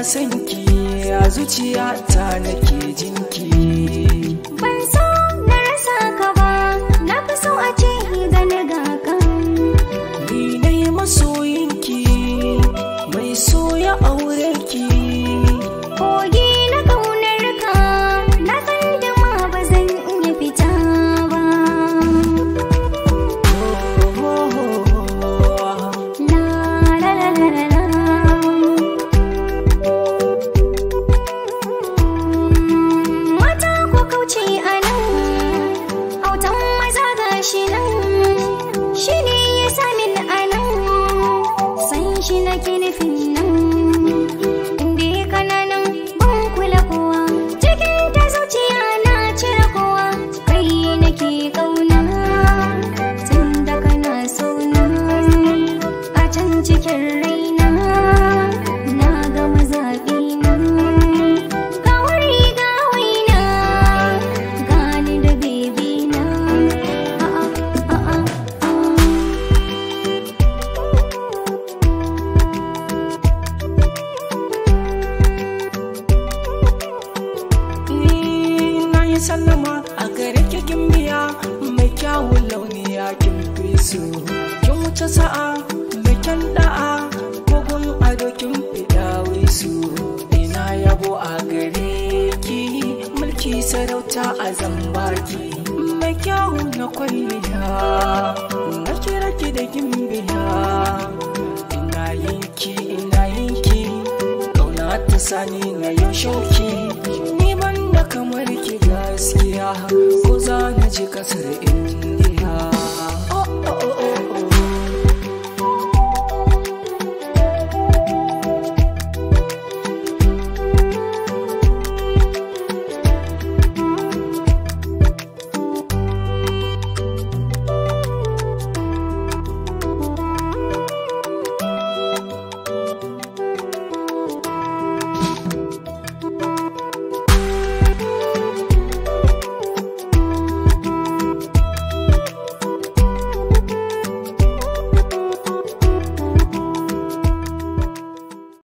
son ki a zuciyata nake jinki. Ban so na rasa ka ba, na fi so a ce gani ga ka. Ni ne masoyinki mai so ya aure ki. Kogi na ƙaunar ka, na san da ma ba zan iya fita ba. La la la la la. Mata ko kauce a nan, autan maza gashi nan, shi ne ya sami a nan, san shi nake nufin nan. Inda kananan ban kula kowa, cikin ta zuciya na cire kowa, kai nake ƙauna, tun da kana sauna a can cikin raina, na gama zaɓi na. Ga wuri ga waina, gani da bebi na. Na yi sallama a gare ki gimbiya mai kyawun launi a kin fi su. Kin wuce sa'a mai kyan da'a, kogon ado kin fi dawisu. Ina yabo a gare ki, mulki sarauta a zambaki. Mai kyawun na kwalliya, na kira ki da gimbiya. Ina yinki, ƙauna ta sani na yau shauki. Ni ban da kamar ki gaskiya, ko za na ji kasar in